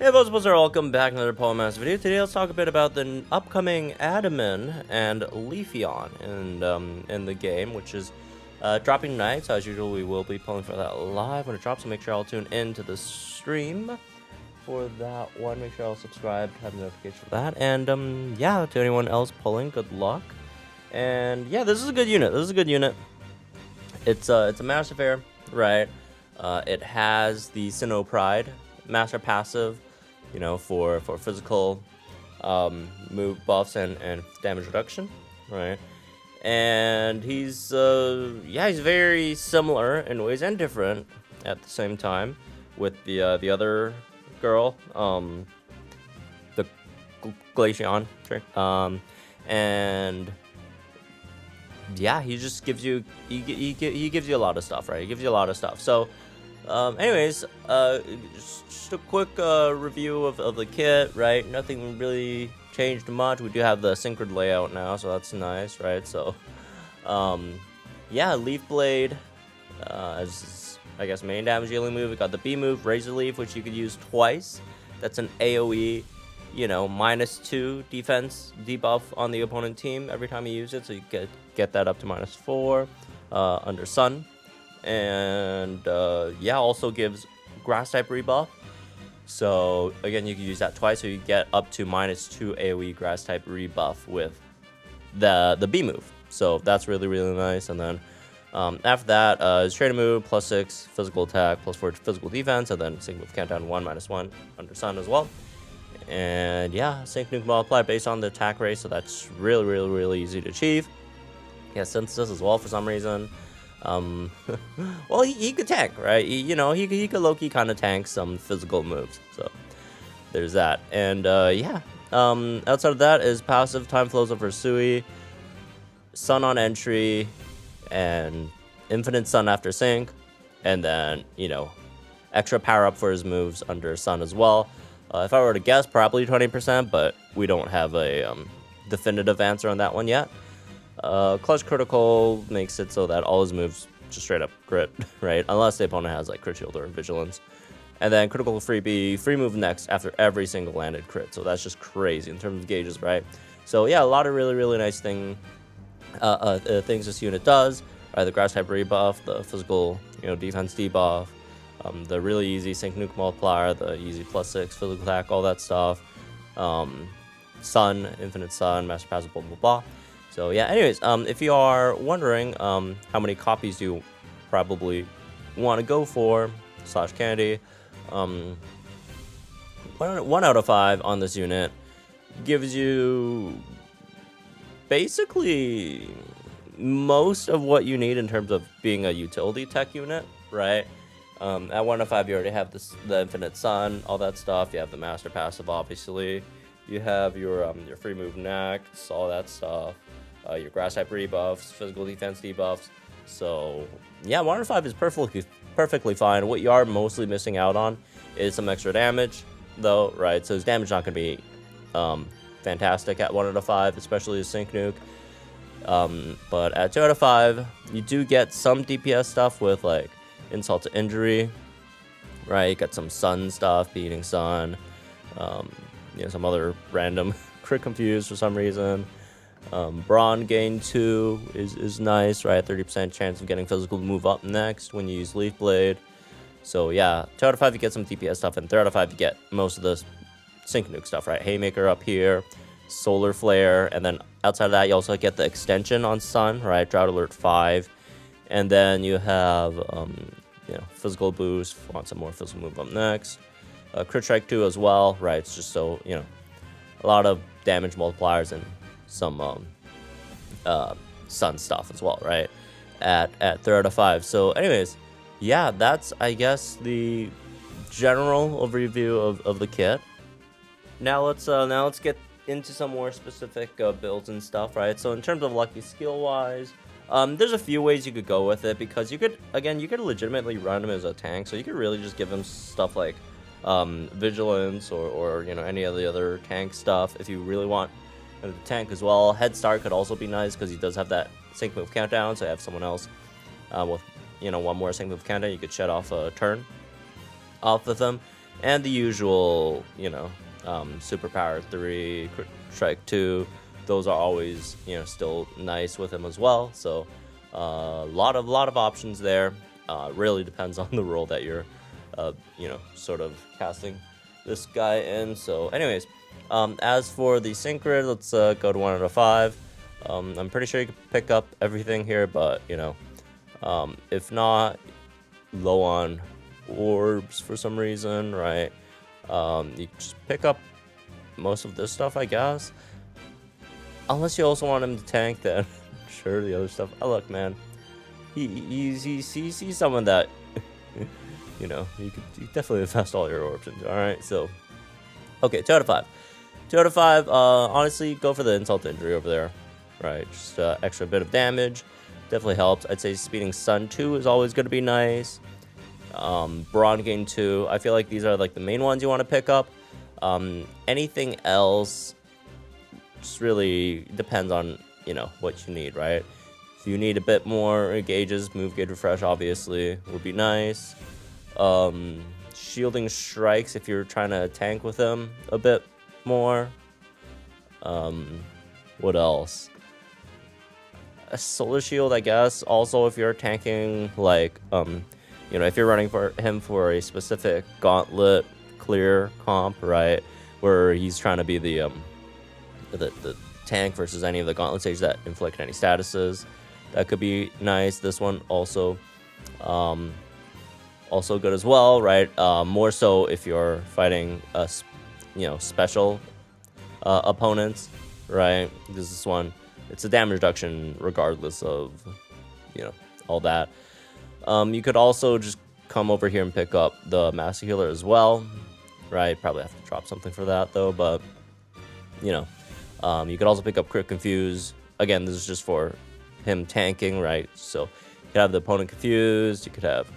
Hey folks, welcome back to another Polemaster video. Today let's talk a bit about the upcoming Adaman and Leafeon in the game, which is dropping tonight. So as usual, we will be pulling for that live when it drops, so make sure I'll tune in to the stream for that one. Make sure I'll subscribe, have a notification for that. And yeah, to anyone else pulling, good luck. And yeah, this is a good unit. It's a Masterfair, right? It has the Sinnoh Pride Master passive, you know, for physical move buffs and damage reduction, right? And he's very similar in ways and different at the same time with the other girl, the Glaceon, and yeah, he just gives you he gives you a lot of stuff, right? He gives you a lot of stuff. So anyways, just a quick review of the kit, right? Nothing really changed much. We do have the synchroned layout now, so that's nice, right? So, yeah, Leaf Blade, as I guess main damage dealing move. We got the B move, Razor Leaf, which you could use twice. That's an AOE, you know, -2 defense debuff on the opponent team every time you use it, so you get that up to -4 under Sun. And yeah, also gives grass type rebuff, so again you can use that twice, so you get up to -2 AoE grass type rebuff with the B move, so that's really nice. And then after that is trade move, +6 physical attack, +4 physical defense, and then sync move countdown 1/1 under Sun as well. And yeah, sync nuke multiply based on the attack rate, so that's really easy to achieve. Yeah, synthesis as well for some reason. Well, he could tank, right? He could low-key kind of tank some physical moves, so there's that. And yeah, outside of that is passive time flows over Sui, Sun on entry, and infinite Sun after sync, and then, you know, extra power up for his moves under Sun as well. If I were to guess, probably 20%, but we don't have a definitive answer on that one yet. Clutch critical makes it so that all his moves just straight up crit, right? Unless the opponent has like crit shield or vigilance. And then critical free move next after every single landed crit. So that's just crazy in terms of gauges, right? So yeah, a lot of really nice things this unit does. Right, the grass type rebuff, the physical, you know, defense debuff, the really easy sync nuke multiplier, the easy +6 physical attack, all that stuff. Sun, infinite Sun, master passive, blah blah blah. So yeah, anyways, if you are wondering how many copies do you probably want to go for / candy, 1 out of 5 on this unit gives you basically most of what you need in terms of being a utility tech unit, right? At 1 out of 5, you already have the infinite Sun, all that stuff. You have the master passive, obviously. You have your free move next, all that stuff. Your grass type rebuffs, physical defense debuffs. So yeah, 1 out of 5 is perfectly fine. What you are mostly missing out on is some extra damage, though, right? So his damage not gonna be fantastic at 1 out of 5, especially his sync nuke. But at 2 out of 5, you do get some DPS stuff with like insult to injury, right? You got some Sun stuff, beating Sun, you know, some other random crit confused for some reason. Brawn gain 2 is nice, right? 30% chance of getting physical move up next when you use Leaf Blade. So yeah, 2 out of 5 you get some DPS stuff, and 3 out of 5 you get most of the sync nuke stuff, right? Haymaker up here, Solar Flare, and then outside of that you also get the extension on Sun, right? Drought Alert 5, and then you have you know, physical boost, want some more physical move up next. Crit Strike 2 as well, right? It's just so, you know, a lot of damage multipliers and some Sun stuff as well, right? At 3 out of 5. So anyways, yeah, that's I guess the general overview of the kit. Now let's get into some more specific builds and stuff, right? So in terms of lucky skill wise, there's a few ways you could go with it, because you could legitimately run him as a tank, so you could really just give him stuff like vigilance or you know, any of the other tank stuff if you really want the tank as well. Head Start could also be nice because he does have that sync move countdown, so you have someone else with, you know, one more sync move countdown, you could shed off a turn off of them. and the usual, superpower 3, crit strike 2. Those are always, still nice with him as well. So a lot of options there. Really depends on the role that you're, sort of casting this guy in. So anyways, as for the sync grid, let's go to 1 out of 5. I'm pretty sure you can pick up everything here, but if not, low on orbs for some reason, right? You just pick up most of this stuff, I guess. Unless you also want him to tank, then sure, the other stuff. Oh, look, man, he's someone that you could definitely invest all your orbs into. All right, so okay, 2 out of 5. 2 out of 5. Honestly, go for the insult to injury over there, right? Just extra bit of damage definitely helps. I'd say speeding Sun 2 is always going to be nice. Brawn Gain 2. I feel like these are like the main ones you want to pick up. Anything else just really depends on what you need, right? If you need a bit more gauges, move gauge refresh obviously would be nice. Shielding strikes if you're trying to tank with them a bit more. What else? A solar shield, I guess. Also, if you're tanking, like if you're running for him for a specific gauntlet clear comp, right, where he's trying to be the tank versus any of the gauntlet stages that inflict any statuses, that could be nice. This one also good as well, right? More so if you're fighting special opponents, right? This one, it's a damage reduction regardless of all that. You could also just come over here and pick up the Master Healer as well, right? Probably have to drop something for that though, but you could also pick up Crit Confuse. Again, this is just for him tanking, right? So you could have the opponent confused, you could have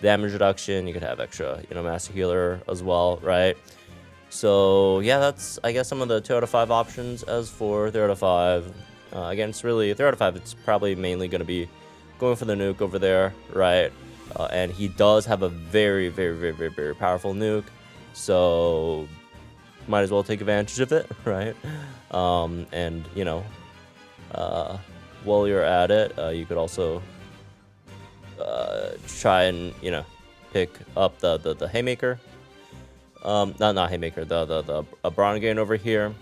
damage reduction, you could have extra, Master Healer as well, right? So yeah, that's, I guess, some of the 2 out of 5 options. As for 3 out of 5, again, it's really 3 out of 5. It's probably mainly going to be going for the nuke over there, right? And he does have a very, very, very, very, very powerful nuke, so might as well take advantage of it, right? And while you're at it, you could also try and pick up the haymaker. Not haymaker, the Brawn Gain over here.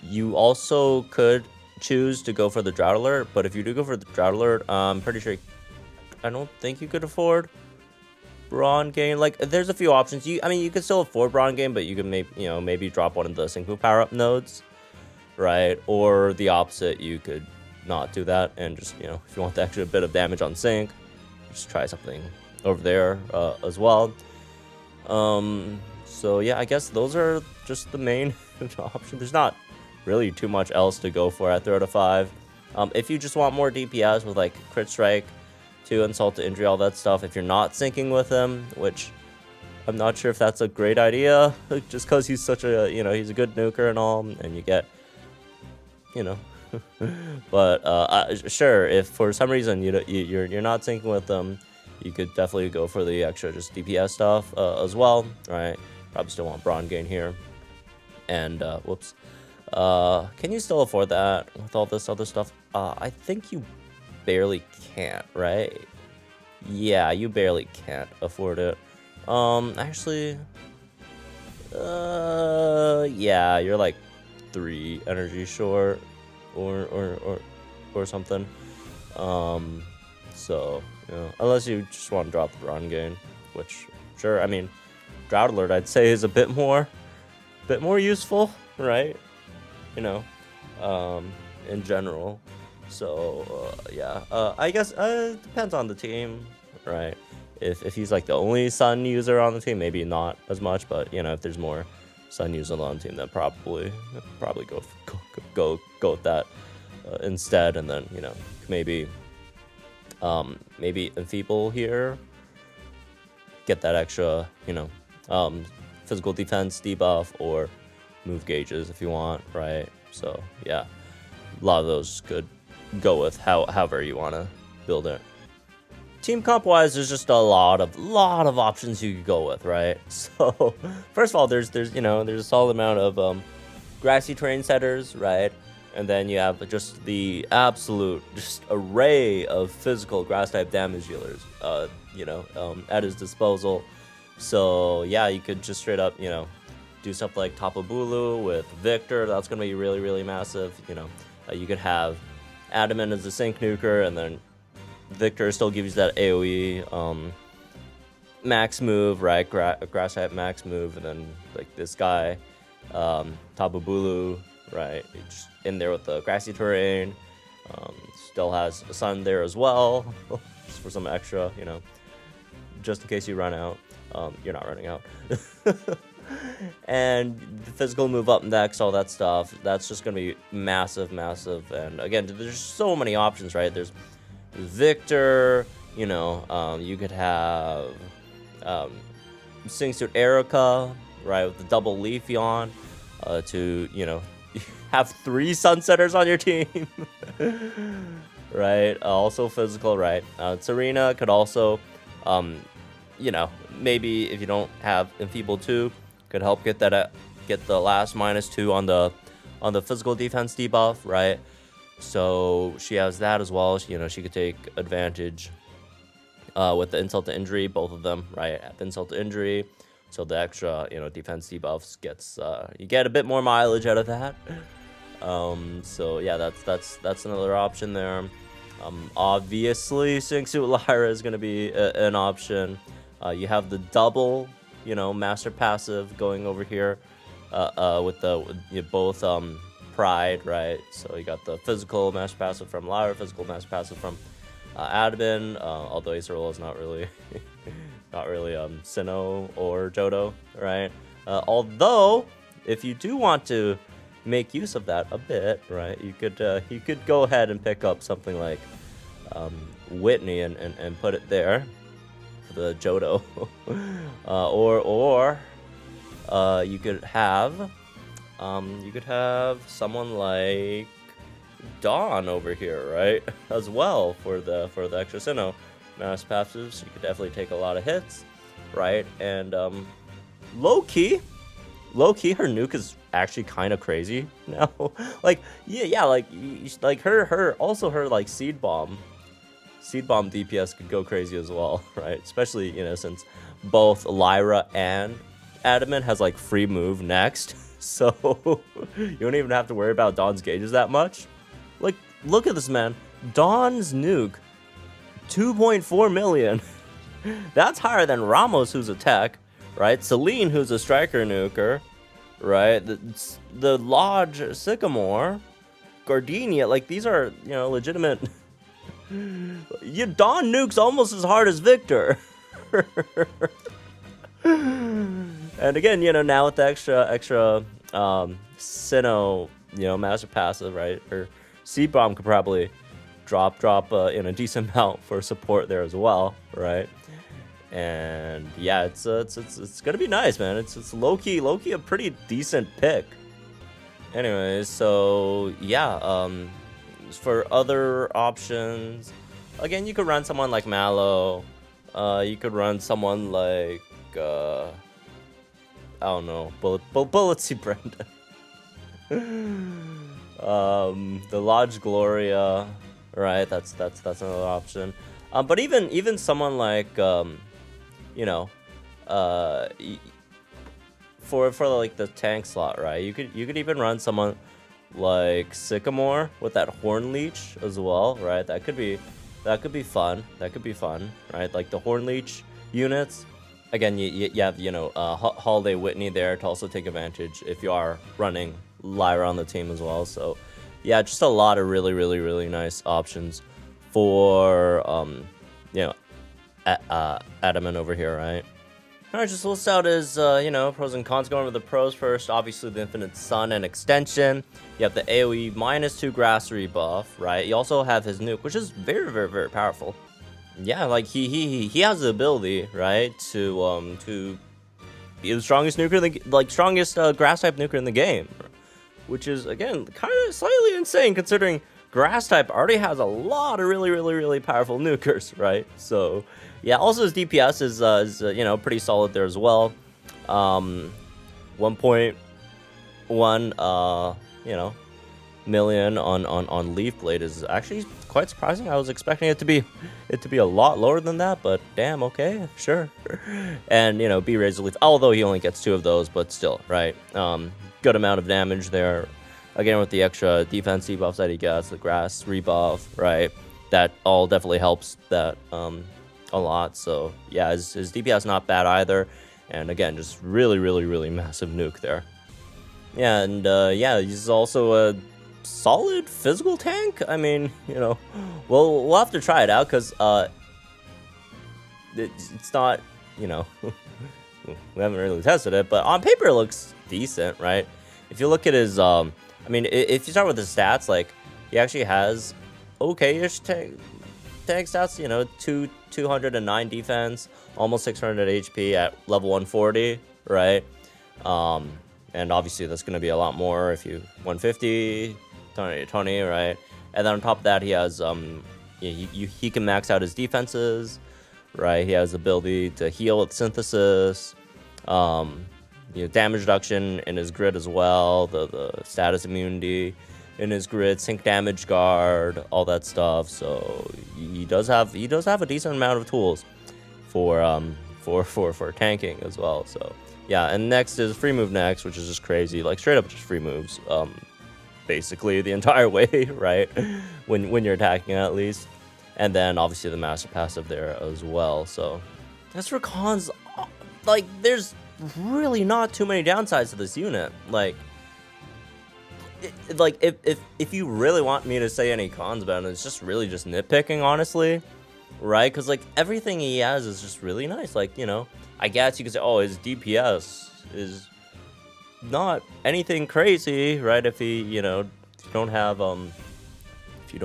You also could choose to go for the Drought Alert, but if you do go for the Drought Alert, I'm pretty sure I don't think you could afford Brawn Gain. Like, there's a few options. You could still afford Brawn Gain, but you can maybe drop one of the Sync Move power-up nodes, right? Or the opposite, you could not do that and just if you want the extra bit of damage on sync, just try something over there as well. So yeah, I guess those are just the main options. There's not really too much else to go for at 3 out of 5. If you just want more DPS with like Crit Strike 2, Insult to Injury, all that stuff, if you're not syncing with him, which I'm not sure if that's a great idea, just because he's such a he's a good nuker and all, and you get but sure, if for some reason you're not syncing with them, you could definitely go for the extra just DPS stuff as well, right? Probably still want Brawn Gain here. And whoops, can you still afford that with all this other stuff? I think you barely can't, right? Yeah, you barely can't afford it. Actually, yeah, you're like 3 energy short or something. So unless you just want to drop the Brawn Gain, which sure, I mean, Drought Alert I'd say is a bit more useful, right? In general. So yeah, I guess it depends on the team, right? If he's like the only Sun user on the team, maybe not as much, but if there's more Sun users on the team, then probably go with that instead, and then maybe Enfeeble here, get that extra physical defense debuff, or move gauges if you want, right? So yeah, a lot of those could go with however you want to build it. team comp wise, there's just a lot of options you could go with, right? So first of all, there's a solid amount of grassy terrain setters, right? And then you have just the absolute array of physical grass type damage dealers, at his disposal. So yeah, you could just straight up, do stuff like Tapu Bulu with Victor. That's gonna be really, really massive. You could have Adaman as the sync nuker, and then Victor still gives you that AoE max move, right? Grass type max move, and then like this guy, Tapu Bulu, right? Just in there with the grassy terrain. Still has a sun there as well, just for some extra, just in case you run out. You're not running out. And the physical move up next, all that stuff, that's just going to be massive. And again, there's so many options, right? There's Victor, you could have Singsuit Erica, right, with the double Leafeon, to, have 3 Sunsetters on your team, right? Also physical, right? Serena could also, maybe if you don't have Enfeeble 2, could help get the last -2 on the physical defense debuff, right? So she has that as well. She could take advantage with the insult to injury, both of them, right? At the insult to injury, so the extra defense debuffs gets you get a bit more mileage out of that. So yeah, that's another option there. Obviously, Singsuit Lyra is going to be an option. You have the double, master passive going over here with both Pride, right? So you got the physical master passive from Lyra, physical master passive from Adaman, although Acerol is not really Sinnoh or Johto, right? Although if you do want to make use of that a bit, right, you could go ahead and pick up something like Whitney and put it there for the Johto. or you could have someone like Dawn over here, right, as well for the extra Sinnoh mass passives. So you could definitely take a lot of hits, right? And low key, her nuke is actually kind of crazy now. like her like seed bomb DPS could go crazy as well, right? Especially since both Lyra and Adaman has like free move next, so you don't even have to worry about Dawn's gauges that much. Like, look at this, man. Dawn's nuke, 2.4 million. That's higher than Ramos, who's a tech, right? Celine, who's a striker nuker, right? The Lodge Sycamore, Gardenia, like these are legitimate. Dawn nukes almost as hard as Victor. And again, now with the extra Sinnoh, master passive, right? Her Seed Bomb could probably drop in a decent amount for support there as well, right? And yeah, it's gonna be nice, man. It's low key a pretty decent pick. Anyways, so yeah, for other options, again, you could run someone like Mallow. You could run someone like I don't know, Bulletsy Brenda. The Lodge Gloria, right? That's another option. But even someone like for like the tank slot, right? You could even run someone like Sycamore with that Horn Leech as well, right? That could be fun. Right? Like the Horn Leech units. Again, you have Holiday Whitney there to also take advantage if you are running Lyra on the team as well. So yeah, just a lot of really nice options for Adaman over here, right? Alright, just list out his pros and cons. Going with the pros first. Obviously the Infinite Sun and extension. You have the AoE -2 grass rebuff, right? You also have his nuke, which is very powerful. Yeah, like he has the ability, right, to be the strongest nuker strongest grass type nuker in the game, which is again kind of slightly insane considering grass type already has a lot of really powerful nukers, right? So yeah, also his DPS is you know, pretty solid there as well. 1.1 you know, million on Leaf Blade is actually quite surprising. I was expecting it to be a lot lower than that, but damn, okay, sure. And you know, B Razor Leaf, although he only gets 2 of those, but still, right? Good amount of damage there. Again, with the extra defense debuffs that he gets, the grass rebuff, right? That all definitely helps that a lot. So yeah, his DPS not bad either. And again, just really massive nuke there. Yeah, and yeah, he's also a solid physical tank. I mean, you know, we'll have to try it out, because it's not, you know, we haven't really tested it, but on paper it looks decent, right? If you look at his I mean, if you start with his stats, like, he actually has okay-ish tank stats, you know, 209 defense, almost 600 HP at level 140, right? And obviously that's going to be a lot more if you 150, 20, right? And then on top of that, he has he can max out his defenses, right? He has the ability to heal with synthesis, you know, damage reduction in his grid as well, the status immunity in his grid, sync damage guard, all that stuff. So he does have a decent amount of tools for tanking as well. So yeah, and next is free move next, which is just crazy, like straight up just free moves, basically the entire way, right? when you're attacking at least. And then obviously the master passive there as well. So as for cons, like, there's really not too many downsides to this unit. Like if you really want me to say any cons about it, it's just really just nitpicking, honestly, right? Because like everything he has is just really nice. Like, you know, I guess you could say, oh, his DPS is not anything crazy, right? If he, you know, if you don't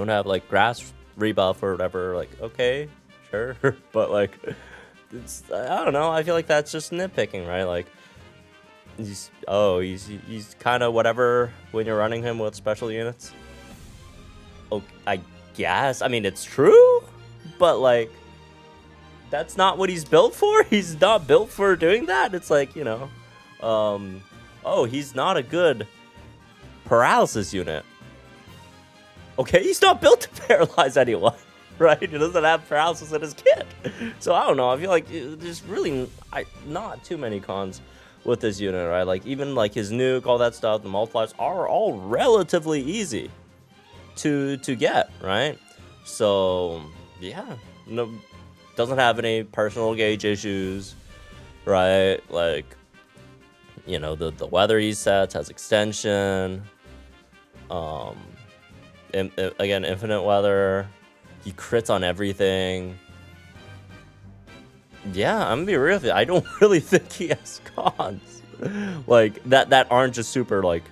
have like grass rebuff or whatever, like, okay, sure. But like, it's, I don't know, I feel like that's just nitpicking, right? Like, he's kind of whatever when you're running him with special units. Oh, I guess, I mean, it's true, but like, that's not what he's built for. He's not built for doing that. It's like, you know, oh, he's not a good paralysis unit. Okay, he's not built to paralyze anyone, right? He doesn't have paralysis in his kit. So I don't know, I feel like there's really not too many cons with this unit, right? Like, even like his nuke, all that stuff, the multipliers are all relatively easy to get, right? So yeah, no, doesn't have any personal gauge issues, right? Like, you know, the weather he sets has extension. Again, infinite weather. He crits on everything. Yeah, I'm gonna be real with you, I don't really think he has cons like that aren't just super like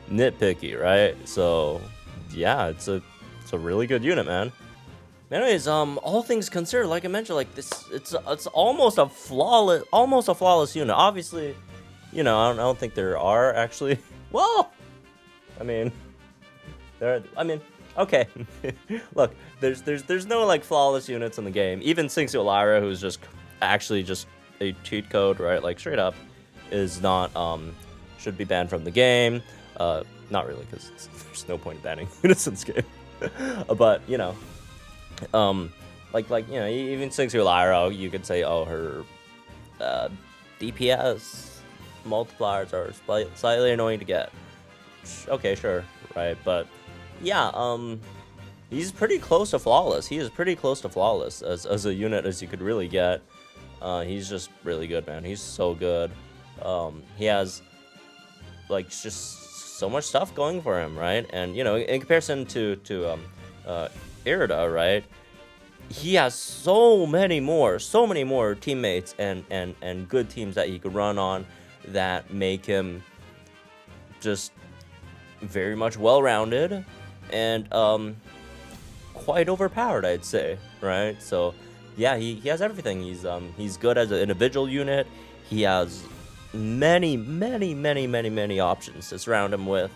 nitpicky, right? So yeah, it's a really good unit, man. Anyways, all things considered, like I mentioned, like this, it's almost a flawless unit. Obviously, you know, I don't think there are actually. Well, I mean, okay. Look, there's no like flawless units in the game. Even Singsu Lyra, who's just actually just a cheat code, right? Like straight up, is not should be banned from the game. Not really, because there's no point in banning units in this game. But you know. Like you know, even Singsu Lyra, you could say, oh, her DPS multipliers are slightly annoying to get. Okay, sure, right? But yeah, he's pretty close to flawless. He is pretty close to flawless as a unit as you could really get. He's just really good, man. He's so good. He has like just so much stuff going for him, right? And you know, in comparison to Irida, right? He has so many more teammates and good teams that he could run on that make him just very much well-rounded and quite overpowered, I'd say, right? So yeah, he has everything. He's good as an individual unit. He has many options to surround him with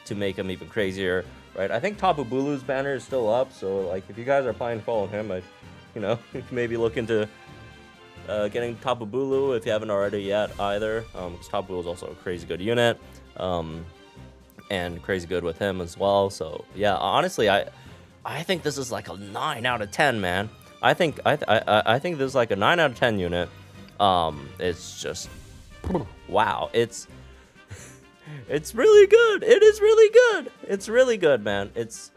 to make him even crazier. right? I think Tapu Bulu's banner is still up, so like if you guys are planning to follow him, I, you know, maybe look into getting Tapu Bulu if you haven't already yet either. Because Tapu Bulu is also a crazy good unit, and crazy good with him as well. So yeah, honestly, I think this is like a 9 out of 10, man. I think this is like a 9 out of 10 unit. It's just wow. It's really good. It is really good. It's really good, man. It's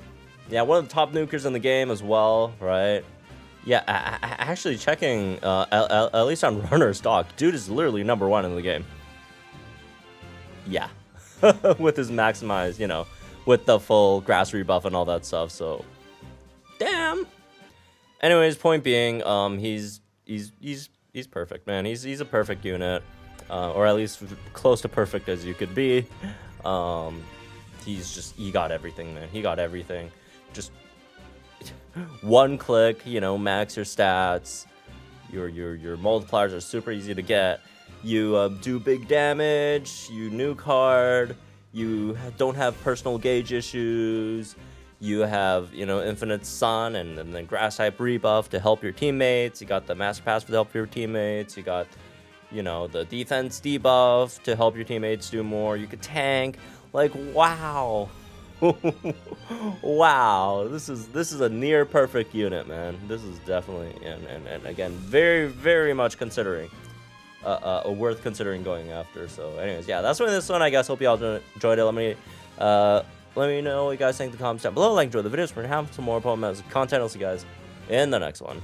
yeah, one of the top nukers in the game as well, right? Yeah, actually checking at least on runner stock, dude is literally #1 in the game. Yeah, with his maximized, you know, with the full grass rebuff and all that stuff. So, damn. Anyways, point being, he's perfect, man. He's a perfect unit, or at least close to perfect as you could be. He got everything, man. He got everything. Just one click, you know, max your stats. Your multipliers are super easy to get. You do big damage. You nuke hard. You don't have personal gauge issues. You have, you know, infinite sun and then grass type rebuff to help your teammates. You got the master pass to help your teammates. You got, you know, the defense debuff to help your teammates do more. You could tank. Like, wow. Wow, this is a near perfect unit, man. This is definitely and again very much considering worth considering going after. So anyways, yeah, that's what this one, I guess. Hope y'all enjoyed it. Let me know what you guys think in the comments down below. Like, enjoy the videos. We're gonna have some more content. I'll see you guys in the next one.